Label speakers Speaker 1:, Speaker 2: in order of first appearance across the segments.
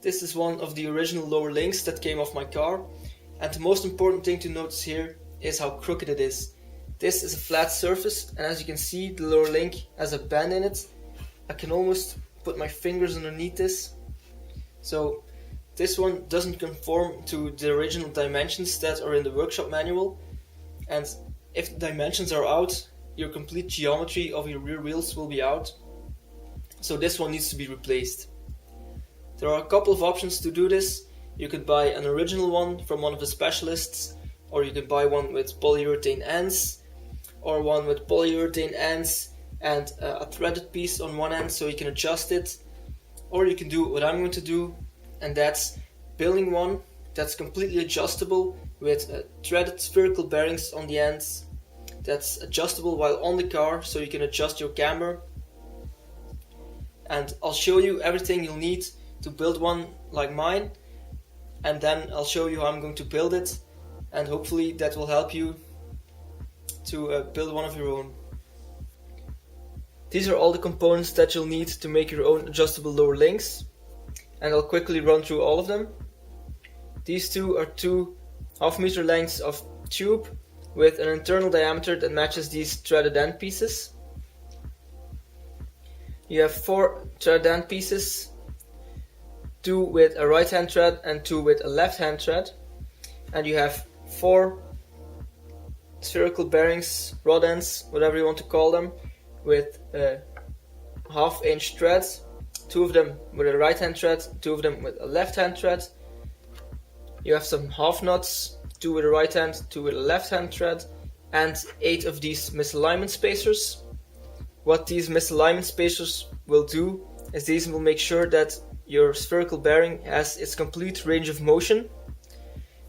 Speaker 1: This is one of the original lower links that came off my car, and the most important thing to notice here is how crooked it is. This is a flat surface, and as you can see, the lower link has a bend in it. I can almost put my fingers underneath this. So this one doesn't conform to the original dimensions that are in the workshop manual, and if the dimensions are out, your complete geometry of your rear wheels will be out. So this one needs to be replaced. There are a couple of options to do this. You could buy an original one from one of the specialists, or you could buy one with polyurethane ends, or one with polyurethane ends and a threaded piece on one end so you can adjust it. Or you can do what I'm going to do, and that's building one that's completely adjustable with threaded spherical bearings on the ends, that's adjustable while on the car so you can adjust your camber. And I'll show you everything you'll need to build one like mine, and then I'll show you how I'm going to build it, and hopefully that will help you to build one of your own. These are all the components that you'll need to make your own adjustable lower links, and I'll quickly run through all of them. These two are 2 half-meter lengths of tube with an internal diameter that matches these threaded end pieces. You have 4 threaded end pieces, 2 with a right hand thread and 2 with a left hand thread, and you have 4 spherical bearings, rod ends, whatever you want to call them, with 1/2 inch threads, 2 of them with a right hand thread, 2 of them with a left hand thread. You have some half nuts, 2 with a right hand, 2 with a left hand thread, and 8 of these misalignment spacers. What these misalignment spacers will do is these will make sure that your spherical bearing has its complete range of motion.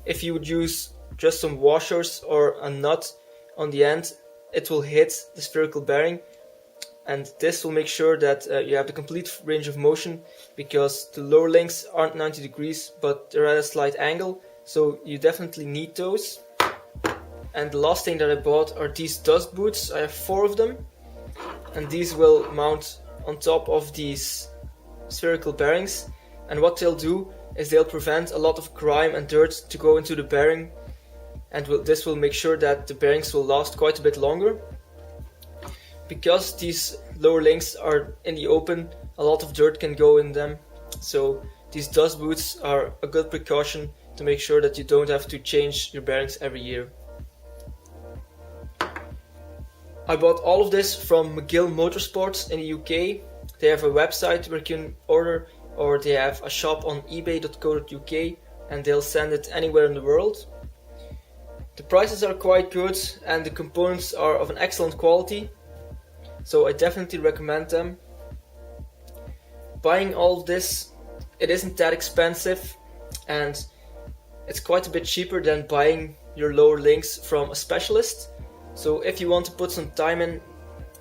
Speaker 1: If you would use just some washers or a nut on the end, it will hit the spherical bearing, and this will make sure that you have the complete range of motion, because the lower links aren't 90 degrees but they're at a slight angle, so you definitely need those. And the last thing that I bought are these dust boots. I have 4 of them, and these will mount on top of these spherical bearings, and what they'll do is they'll prevent a lot of grime and dirt to go into the bearing, and this will make sure that the bearings will last quite a bit longer. Because these lower links are in the open, a lot of dirt can go in them, so these dust boots are a good precaution to make sure that you don't have to change your bearings every year. I bought all of this from McGill Motorsport in the UK. They have a website where you can order, or they have a shop on ebay.co.uk, and they'll send it anywhere in the world. The prices are quite good and the components are of an excellent quality, so I definitely recommend them. Buying all of this, it isn't that expensive, and it's quite a bit cheaper than buying your lower links from a specialist. So if you want to put some time in,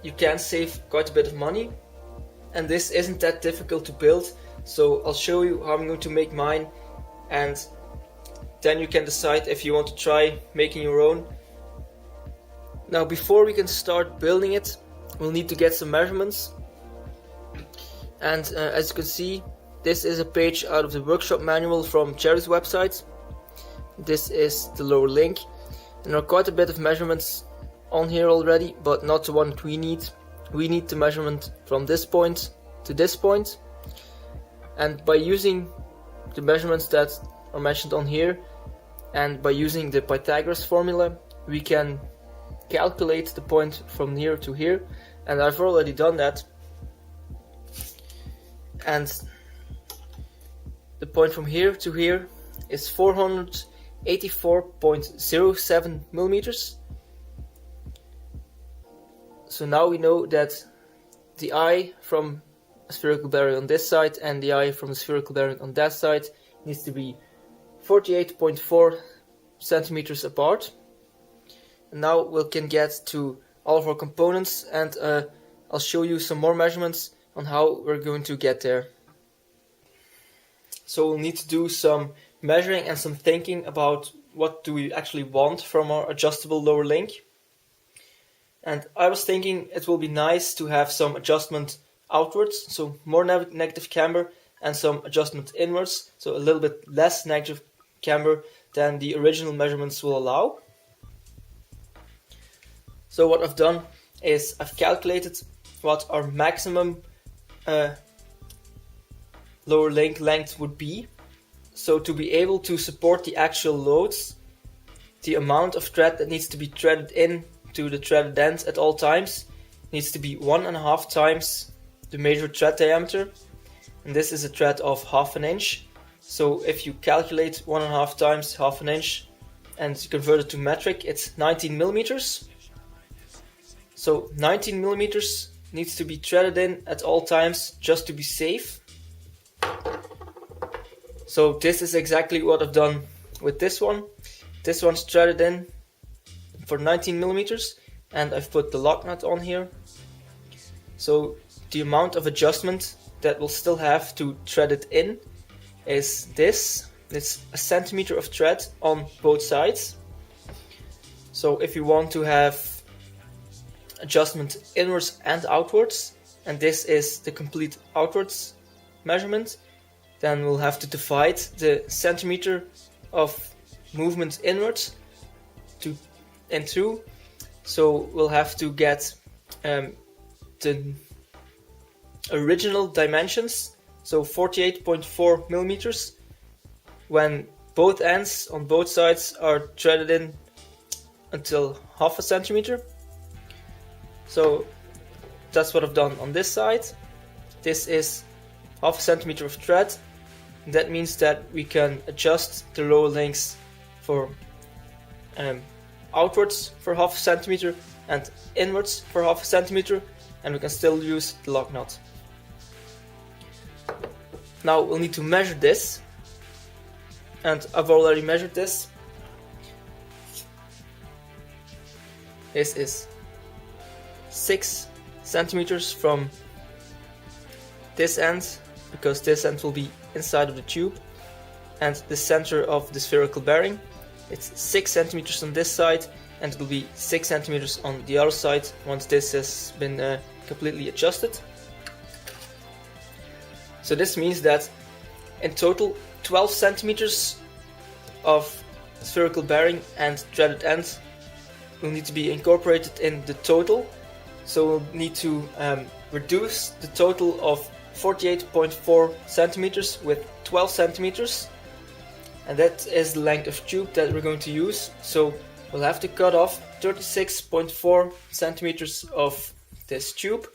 Speaker 1: you can save quite a bit of money. And this isn't that difficult to build, so I'll show you how I'm going to make mine, and then you can decide if you want to try making your own. Now, before we can start building it, we'll need to get some measurements. And as you can see, this is a page out of the workshop manual from Cherry's website. This is the lower link, and there are quite a bit of measurements on here already, but not the one that we need. We need the measurement from this point to this point, and by using the measurements that are mentioned on here, and by using the Pythagoras formula, we can calculate the point from here to here, and I've already done that. And the point from here to here is 484.07 millimeters. So now we know that the eye from a spherical bearing on this side and the eye from the spherical bearing on that side needs to be 48.4 centimeters apart. And now we can get to all of our components, and I'll show you some more measurements on how we're going to get there. So we'll need to do some measuring and some thinking about what do we actually want from our adjustable lower link. And I was thinking it will be nice to have some adjustment outwards, so more negative camber and some adjustment inwards, so a little bit less negative camber than the original measurements will allow. So what I've done is I've calculated what our maximum lower link length would be. So to be able to support the actual loads, the amount of thread that needs to be threaded in to the threaded end at all times needs to be 1.5 times the measured thread diameter, and this is a thread of 1/2 inch. So if you calculate 1.5 times 1/2 inch and convert it to metric, it's 19 millimeters. So 19 millimeters needs to be threaded in at all times just to be safe. So this is exactly what I've done with this one. This one's threaded in for 19 millimeters, and I've put the lock nut on here. So the amount of adjustment that we'll still have to thread it in is this. It's a centimeter of thread on both sides. So if you want to have adjustment inwards and outwards, and this is the complete outwards measurement, then we'll have to divide the centimeter of movement inwards and through. So we'll have to get the original dimensions, so 48.4 millimeters, when both ends on both sides are threaded in until 1/2 centimeter. So that's what I've done on this side. This is 1/2 centimeter of thread. That means that we can adjust the lower links for outwards for 1/2 centimeter and inwards for 1/2 centimeter, and we can still use the lock nut. Now we'll need to measure this, and I've already measured this. This is 6 centimeters from this end, because this end will be inside of the tube, and the center of the spherical bearing. It's 6 centimeters on this side, and it will be 6 centimeters on the other side once this has been completely adjusted. So this means that in total 12 centimeters of spherical bearing and threaded end will need to be incorporated in the total. So we'll need to reduce the total of 48.4 centimeters with 12 centimeters, and that is the length of tube that we're going to use. So we'll have to cut off 36.4 centimeters of this tube,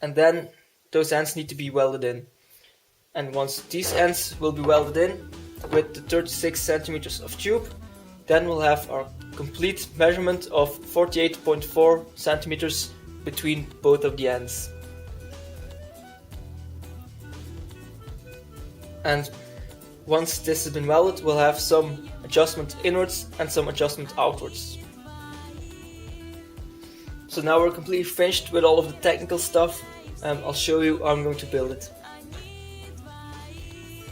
Speaker 1: and then those ends need to be welded in. And once these ends will be welded in with the 36 centimeters of tube, then we'll have our complete measurement of 48.4 centimeters between both of the ends. And once this has been welded, we'll have some adjustment inwards and some adjustment outwards. So now we're completely finished with all of the technical stuff. I'll show you how I'm going to build it.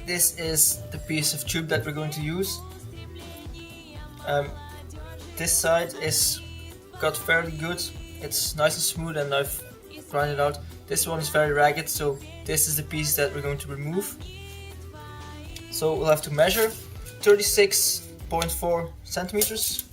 Speaker 1: This is the piece of tube that we're going to use. This side is got fairly good. It's nice and smooth, and I've ground it out. This one is very ragged, so this is the piece that we're going to remove. So we'll have to measure 36.4 centimeters.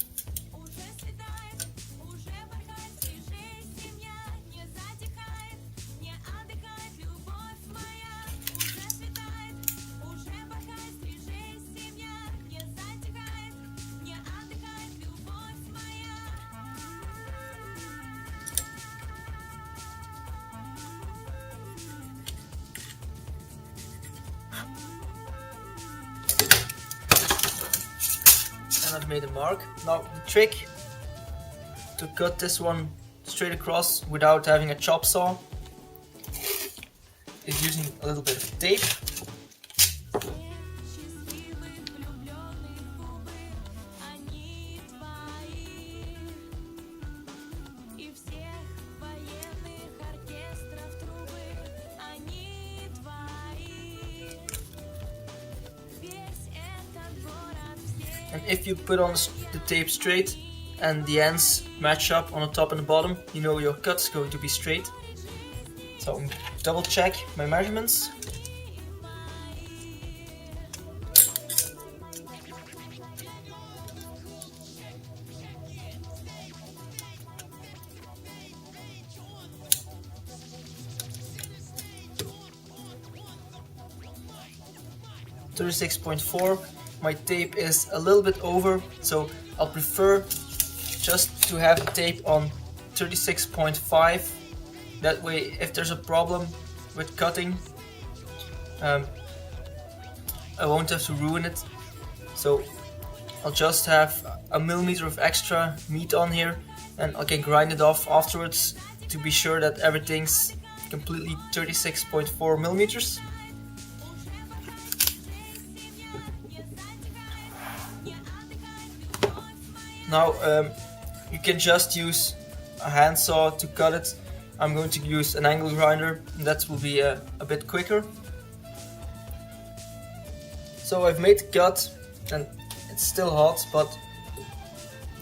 Speaker 1: I've made a mark. Now the trick to cut this one straight across without having a chop saw is using a little bit of tape. And if you put on the tape straight and the ends match up on the top and the bottom, you know your cut's going to be straight. So double check my measurements. 36.4. My tape is a little bit over, so I'll prefer just to have the tape on 36.5. That way, if there's a problem with cutting, I won't have to ruin it. So I'll just have a millimeter of extra meat on here, and I can grind it off afterwards to be sure that everything's completely 36.4 millimeters. Now you can just use a handsaw to cut it. I'm going to use an angle grinder, and that will be a bit quicker. So I've made the cut, and it's still hot, but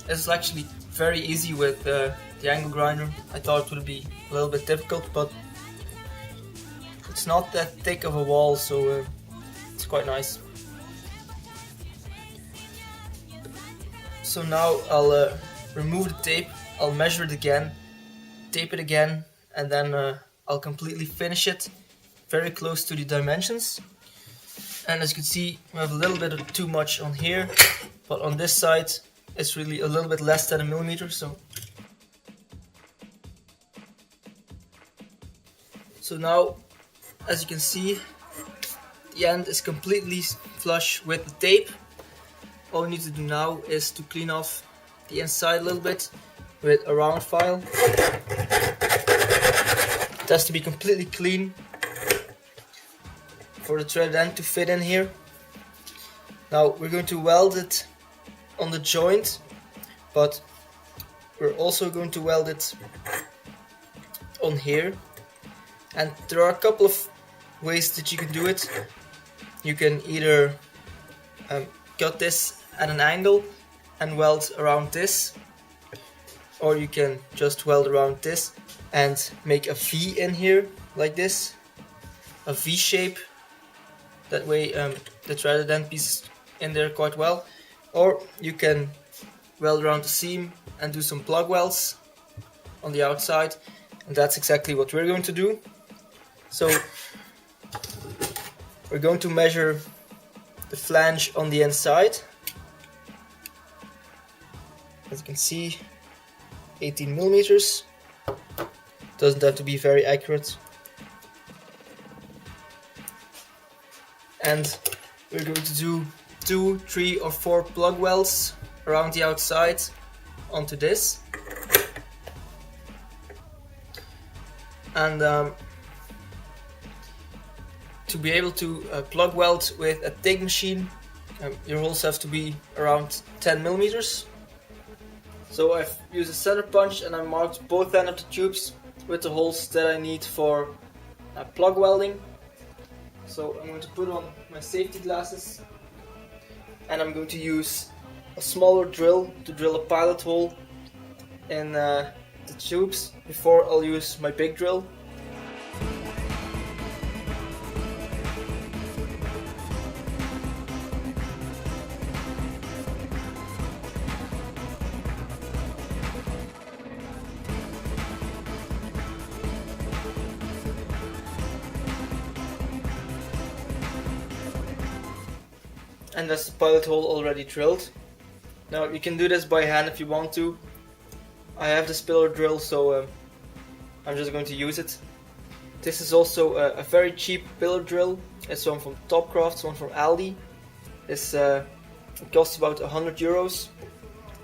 Speaker 1: it's actually very easy with the angle grinder. I thought it would be a little bit difficult, but it's not that thick of a wall, so it's quite nice. So now I'll remove the tape, I'll measure it again, tape it again, and then I'll completely finish it very close to the dimensions. And as you can see, we have a little bit of too much on here, but on this side it's really a little bit less than a millimeter. So now, as you can see, the end is completely flush with the tape. All we need to do now is to clean off the inside a little bit with a round file. It has to be completely clean for the threaded end to fit in here. Now we're going to weld it on the joint, but we're also going to weld it on here. And there are a couple of ways that you can do it. You can either cut this at an angle and weld around this, or you can just weld around this and make a V in here like this, a V shape. That way the threaded end piece is in there quite well. Or you can weld around the seam and do some plug welds on the outside, and that's exactly what we're going to do. So we're going to measure the flange on the inside. As you can see, 18 millimeters. Doesn't have to be very accurate. And we're going to do 2, 3 or 4 plug welds around the outside onto this. And to be able to plug weld with a TIG machine, your holes have to be around 10 millimeters. So I've used a center punch and I marked both ends of the tubes with the holes that I need for plug welding. So I'm going to put on my safety glasses, and I'm going to use a smaller drill to drill a pilot hole in the tubes before I'll use my big drill. And that's the pilot hole already drilled. Now you can do this by hand if you want to. I have the spiller drill, so I'm just going to use it. This is also a very cheap pillar drill. It's one from Topcraft, one from Aldi. It costs about €100.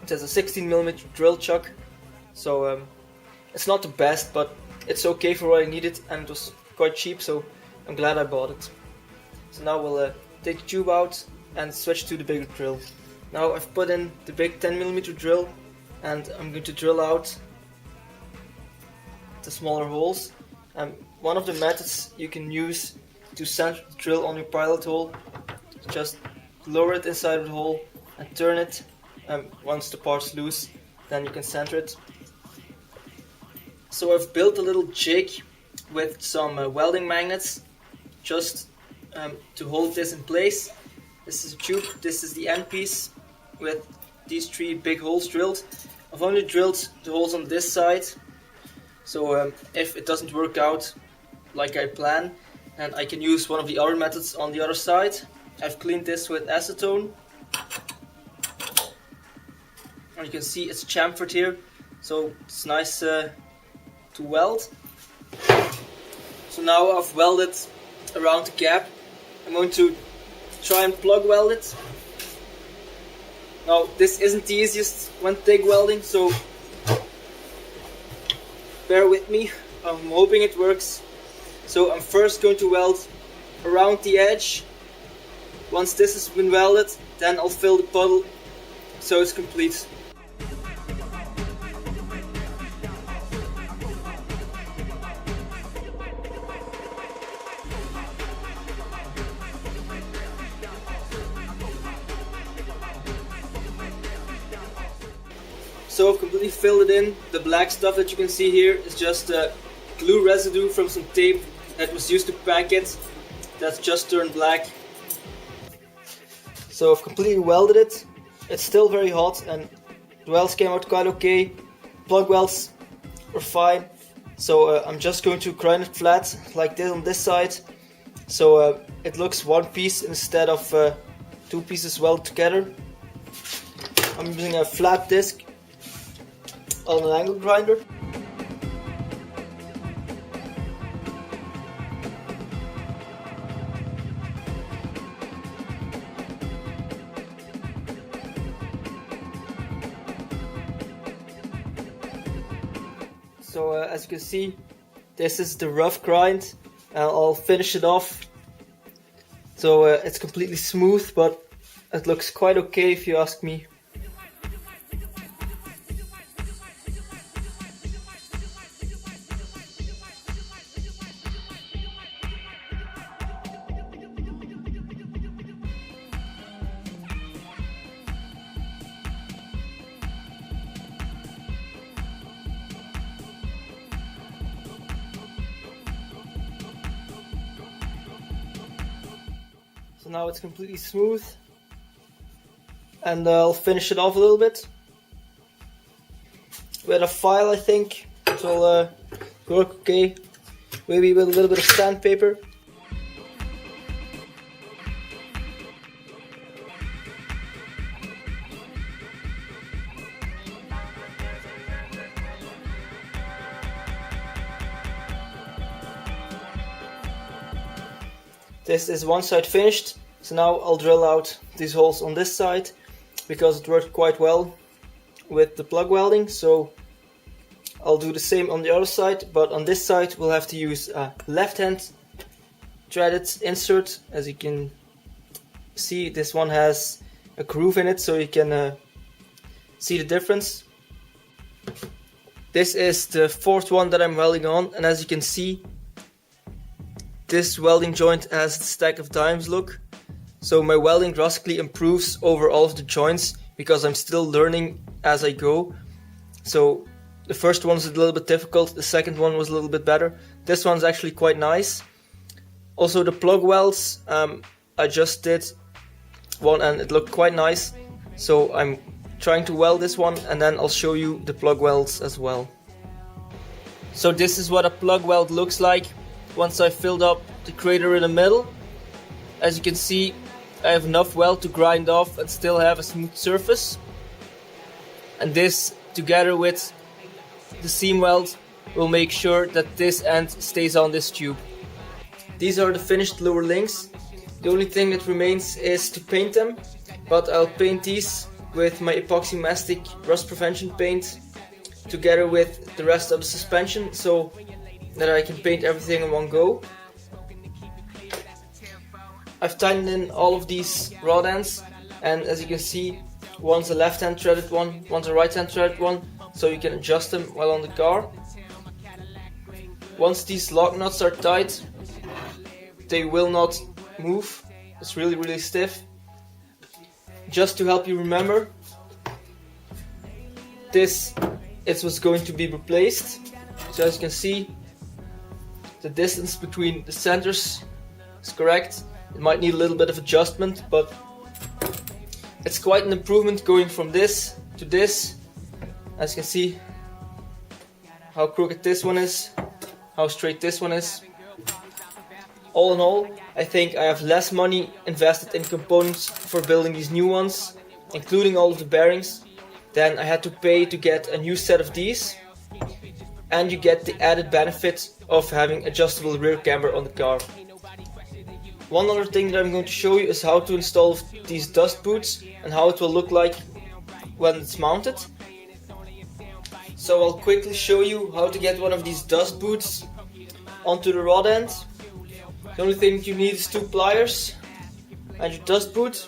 Speaker 1: It has a 16mm drill chuck, so it's not the best, but it's okay for what I needed, and it was quite cheap, so I'm glad I bought it. So now we'll take the tube out and switch to the bigger drill. Now I've put in the big 10mm drill, and I'm going to drill out the smaller holes. One of the methods you can use to center the drill on your pilot hole, just lower it inside of the hole and turn it. Once the part's loose, then you can center it. So I've built a little jig with some welding magnets just to hold this in place. This is a tube, this is the end piece with these 3 big holes drilled. I've only drilled the holes on this side, so if it doesn't work out like I plan, and I can use one of the other methods on the other side. I've cleaned this with acetone. And you can see it's chamfered here, so it's nice to weld. So now I've welded around the gap. I'm going to try and plug weld it. Now this isn't the easiest when TIG welding, so bear with me. I'm hoping it works. So I'm first going to weld around the edge. Once this has been welded, then I'll fill the puddle so it's complete. So I've completely filled it in. The black stuff that you can see here is just glue residue from some tape that was used to pack it. That's just turned black. So I've completely welded it. It's still very hot and the welds came out quite okay. Plug welds are fine. So I'm just going to grind it flat like this on this side. So it looks one piece instead of two pieces welded together. I'm using a flat disc on an angle grinder. So as you can see, this is the rough grind. I'll finish it off. So it's completely smooth, but it looks quite okay if you ask me. So now it's completely smooth, and I'll finish it off a little bit with a file. I think it will work okay, maybe with a little bit of sandpaper. This is one side finished, so now I'll drill out these holes on this side because it worked quite well with the plug welding. So I'll do the same on the other side, but on this side we'll have to use a left hand threaded insert. As you can see, this one has a groove in it, so you can see the difference. This is the fourth one that I'm welding on, and as you can see, this welding joint has the stack of dimes look. So my welding drastically improves over all of the joints because I'm still learning as I go. So the first one was a little bit difficult, the second one was a little bit better. This one's actually quite nice. Also the plug welds, I just did one and it looked quite nice. So I'm trying to weld this one and then I'll show you the plug welds as well. So this is what a plug weld looks like once I filled up the crater in the middle. As you can see, I have enough weld to grind off and still have a smooth surface. And this, together with the seam weld, will make sure that this end stays on this tube. These are the finished lower links. The only thing that remains is to paint them, but I'll paint these with my epoxy mastic rust prevention paint together with the rest of the suspension, so that I can paint everything in one go. I've tightened in all of these rod ends, and as you can see, one's a left hand threaded one, one's a right hand threaded one, so you can adjust them while on the car. Once these lock nuts are tight, they will not move. It's really stiff. Just to help you remember, this is what's going to be replaced. So as you can see, the distance between the centers is correct. It might need a little bit of adjustment, but it's quite an improvement going from this to this. As you can see how crooked this one is, how straight this one is. all in all, I think I have less money invested in components for building these new ones, including all of the bearings, than I had to pay to get a new set of these. And you get the added benefit of having adjustable rear camber on the car. One other thing that I'm going to show you is how to install these dust boots and how it will look like when it's mounted. So I'll quickly show you how to get one of these dust boots onto the rod end. The only thing you need is 2 pliers and your dust boot.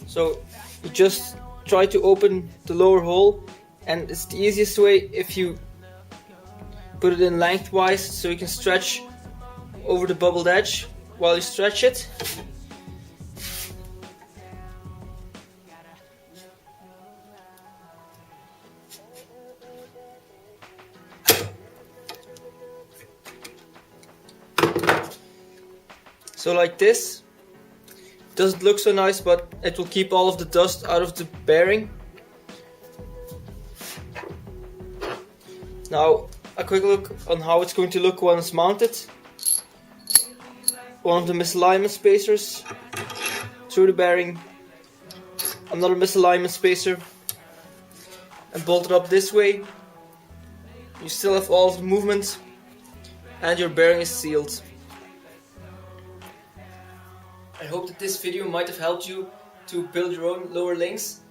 Speaker 1: So you just try to open the lower hole, and it's the easiest way if you put it in lengthwise so you can stretch over the bubbled edge while you stretch it. So like this. Doesn't look so nice, but it will keep all of the dust out of the bearing. Now a quick look on how it's going to look when it's mounted. One of the misalignment spacers through the bearing, another misalignment spacer, and bolted up this way. You still have all of the movement and your bearing is sealed. I hope that this video might have helped you to build your own lower links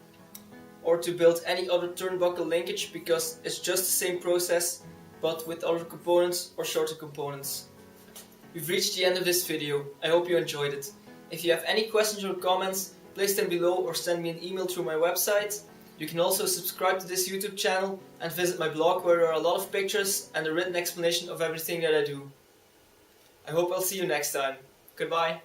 Speaker 1: or to build any other turnbuckle linkage, because it's just the same process but with other components or shorter components. We've reached the end of this video. I hope you enjoyed it. If you have any questions or comments, place them below or send me an email through my website. You can also subscribe to this YouTube channel and visit my blog, where there are a lot of pictures and a written explanation of everything that I do. I hope I'll see you next time. Goodbye.